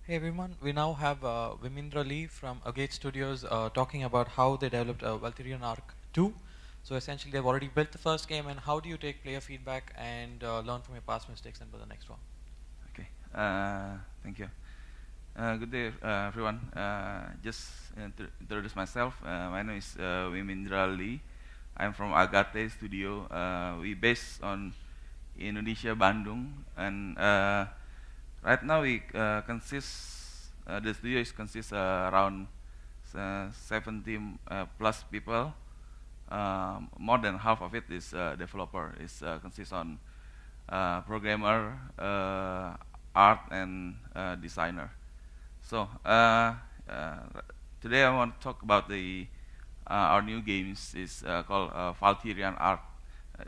Hey everyone, we now have Wimindra from Agate Studios talking about how they developed Valthirian Arc II. So essentially they've already built the first game, and how do you take player feedback and learn from your past mistakes and build the next one? Okay. Thank you. Good day, everyone. Just introduce myself. My name is Wimindra. I'm from Agate Studio. We based on Indonesia, Bandung, and right now we consist. The studio is consist around 70 plus people. More than half of it is developer. It consists on programmer, art, and designer. So uh, today I want to talk about the our new games is called Valthirian Arc.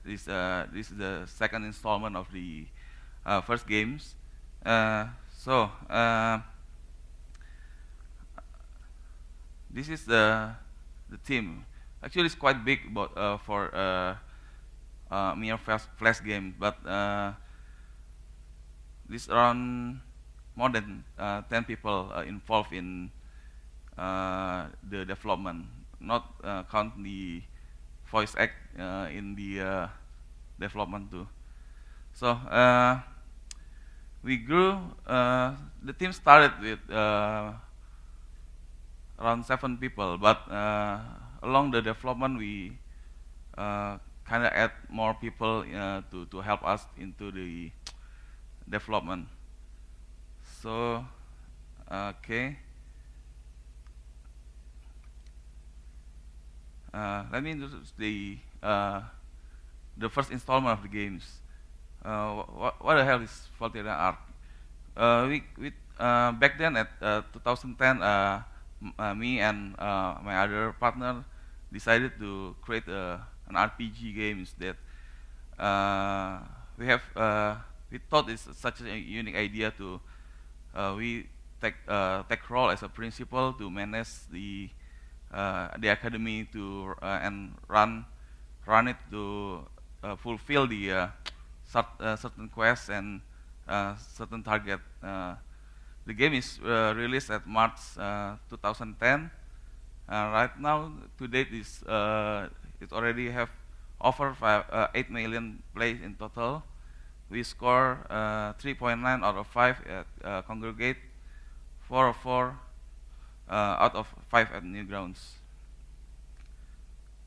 This is the second installment of the first games. Uh, so this is the team. Actually, it's quite big, but for mere flash game, but this around more than 10 people involved in the development, not count the voice act in the development too. So we grew. The team started with around 7 people, but along the development we kind of add more people to help us into the development. So okay. Let me introduce the first installment of the games. What the hell is Valthirian Arc? We back then at 2010, me and my other partner decided to create an RPG games that we have. We thought it's such a unique idea to we take role as a principal to manage the academy to and run it to fulfill the certain quests and certain target. The game is released at March 2010. Right now, to date, it already have over 8 million plays in total. We score 3.9 out of 5 at Congregate, 4 of 4 out of 5 at Newgrounds.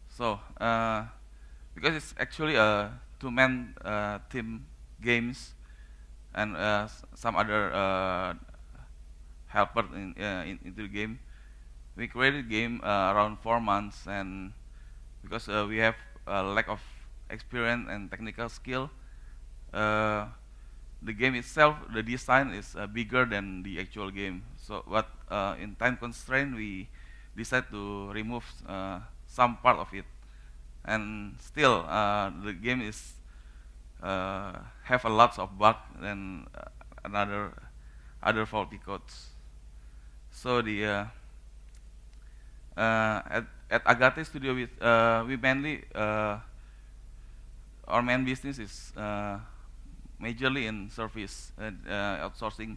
So, because it's actually a two-man team games and some other helper into the game, we created game around 4 months, and because we have a lack of experience and technical skill, uh, the game itself, the design is bigger than the actual game. So, but in time constraint, we decide to remove some part of it, and still the game is have a lot of bug and another other faulty codes. So the at Agate Studio, we mainly our main business is majorly in service and outsourcing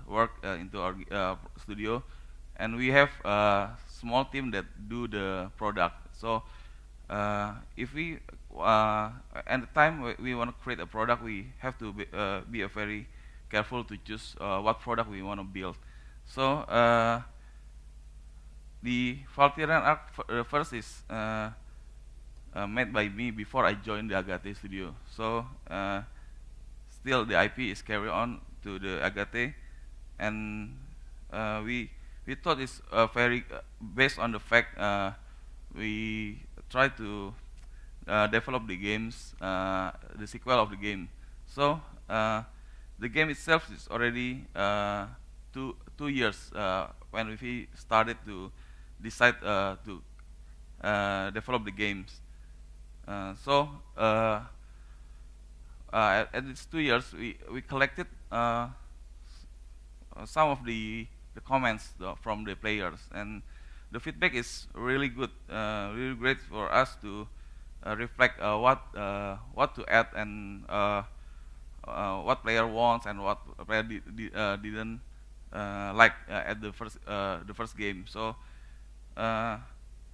work into our studio, and we have a small team that do the product. So if we at the time we want to create a product, we have to be a very careful to choose what product we want to build. So the Valthirian Arc first is made by me before I joined the Agate studio. So still the IP is carried on to the Agate, and we thought it's very based on the fact we try to develop the games, the sequel of the game. So the game itself is already 2 years when we started to decide to develop the games. So at these 2 years, we collected some of the comments from the players, and the feedback is really good, really great for us to reflect what to add and what player wants and what player didn't at the first game. So uh,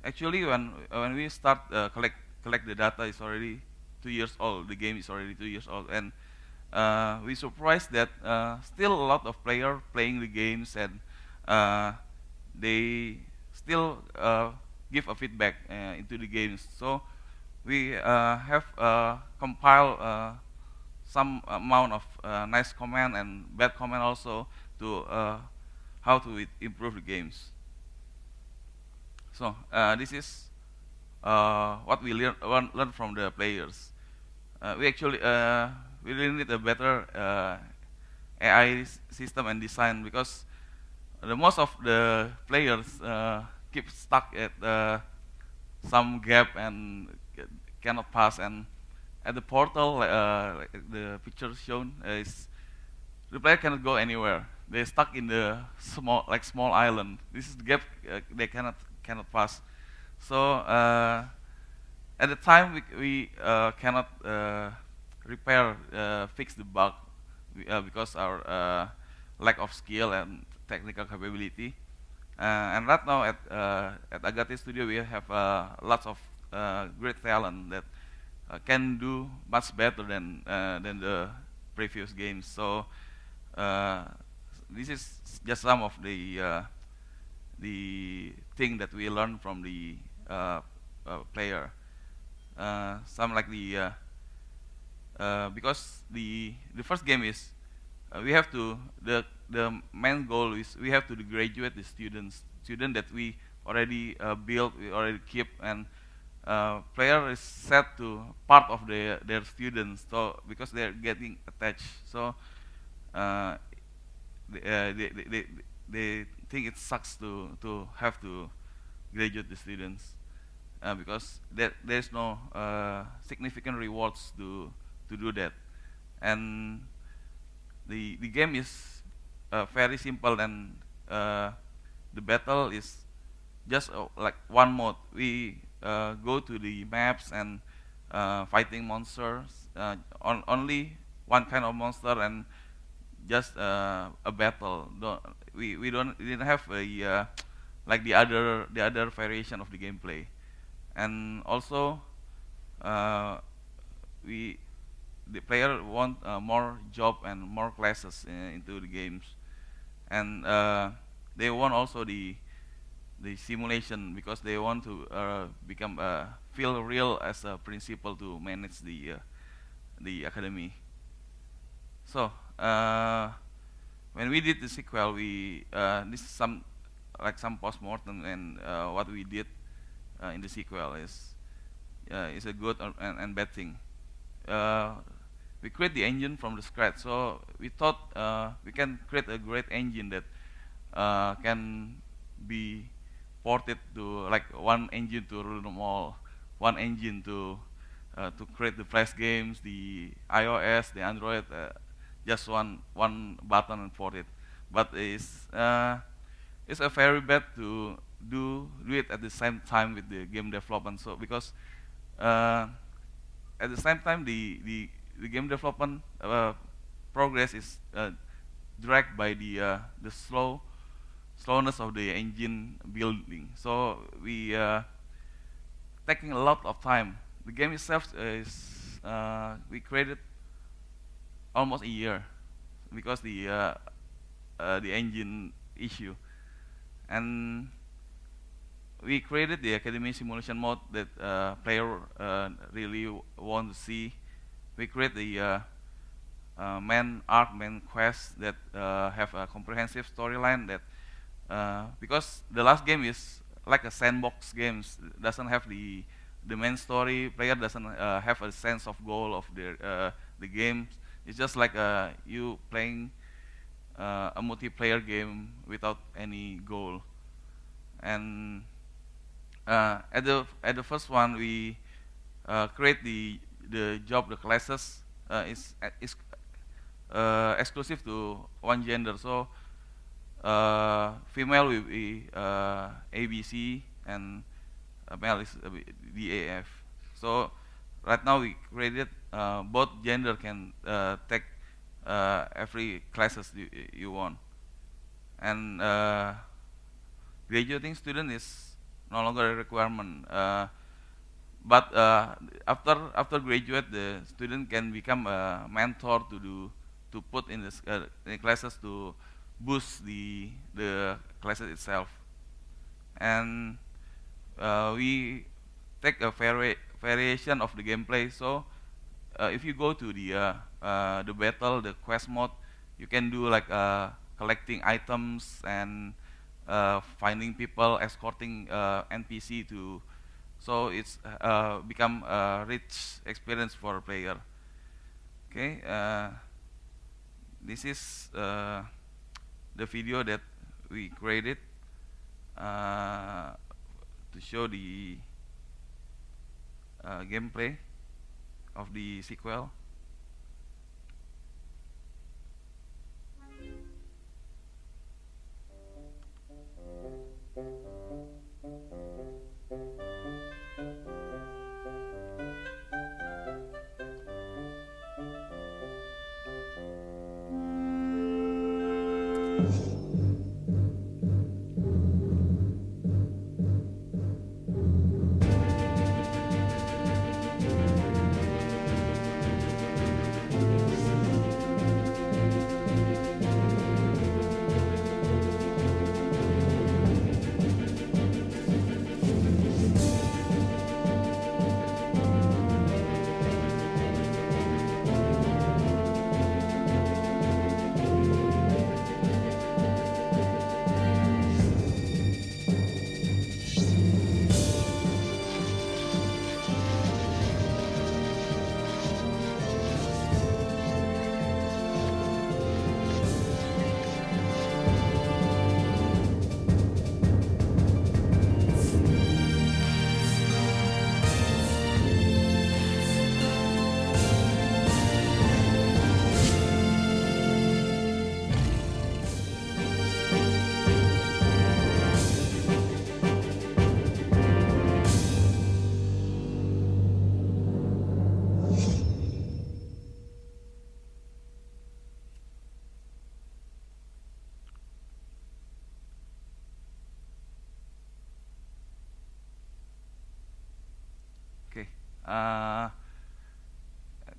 actually, when we start collect the data, it's already 2 years old. The game is already 2 years old, and we surprised that still a lot of players playing the games, and they still give a feedback into the games. So we have compiled some amount of nice comment and bad comment also to how to improve the games. So this is what we learn from the players. We really need a better AI system and design, because the most of the players keep stuck at some gap and cannot pass. And at the portal, like the picture shown, is the player cannot go anywhere. They're stuck in the small island. This is the gap they cannot pass. So at the time we cannot repair fix the bug because our lack of skill and technical capability. And right now at Agate Studio we have lots of great talent that can do much better than the previous games. So this is just some of the thing that we learned from the player. Some like because the first game is we have to the main goal is we have to graduate the student that we already built, we already keep, and player is set to part of their students, so because they're getting attached. So they think it sucks to have to graduate the students because there's no significant rewards to do that. And the game is very simple, and the battle is just like one mode. We go to the maps and fighting monsters, only one kind of monster, and just a battle. We didn't have a like the other variation of the gameplay. And also the player want more job and more classes into the games, and they want also the simulation, because they want to become feel real as a principal to manage the academy. So when we did the sequel, we this is some post-mortem, and what we did in the sequel is a good and bad thing. We create the engine from the scratch, so we thought we can create a great engine that can be ported to, like, one engine to rule them all, one engine to create the Flash games, the iOS, the Android, just one button and port it. But it's a very bad to do it at the same time with the game development. So because at the same time the game development progress is dragged by the slowness of the engine building. So we taking a lot of time. The game itself is we created almost a year because the engine issue, and we created the academy simulation mode that player really want to see. We create the main quest that have a comprehensive storyline that because the last game is like a sandbox games, doesn't have the main story. Player doesn't have a sense of goal of the game. It's just like you playing a multiplayer game without any goal. And at the first one, we create the classes is exclusive to one gender. So female will be ABC, and male is DAF. So right now we created both gender can take every classes you want. and graduating student is no longer a requirement. But after graduate, the student can become a mentor to put in the classes to boost the classes itself, and we take a variation of the gameplay. So if you go to the battle, the quest mode, you can do like collecting items and finding people, escorting NPC to. So it's become a rich experience for a player. Okay, this is the video that we created to show the gameplay of the sequel. Okay. I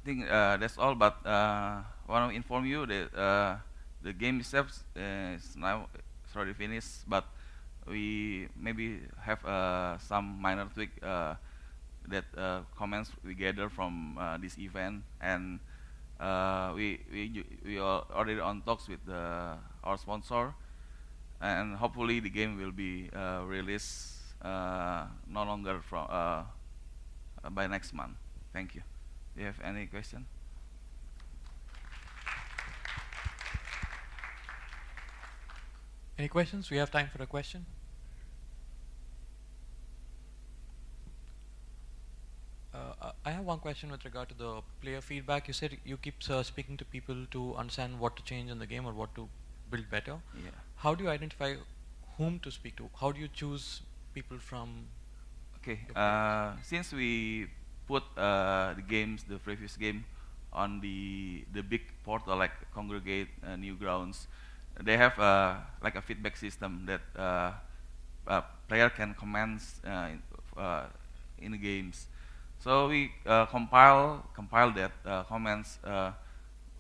think that's all. But want to inform you that the game itself is now it's already finished. But we maybe have some minor tweak that comments we gather from this event, and we are already on talks with our sponsor, and hopefully the game will be released no longer from by next month. Thank you. Do you have any question? Any questions? We have time for a question. I have one question with regard to the player feedback. You said you keep speaking to people to understand what to change in the game or what to build better. Yeah. How do you identify whom to speak to? How do you choose people from? Okay. The players. Since we put the previous game, on the big portal like Congregate, Newgrounds, they have like a feedback system that player can comment in the games. So we compile that comments,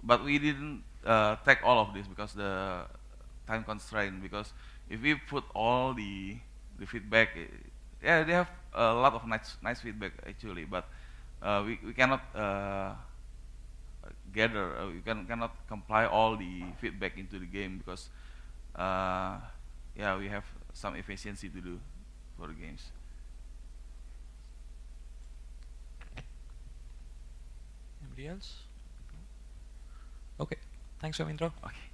but we didn't take all of this because the time constraint. Because if we put all the feedback, yeah, they have a lot of nice feedback actually, but we cannot gather, we cannot compile all the feedback into the game because yeah, we have some efficiency to do for the games. Anybody else? Okay. Thanks, Wimindra. Okay.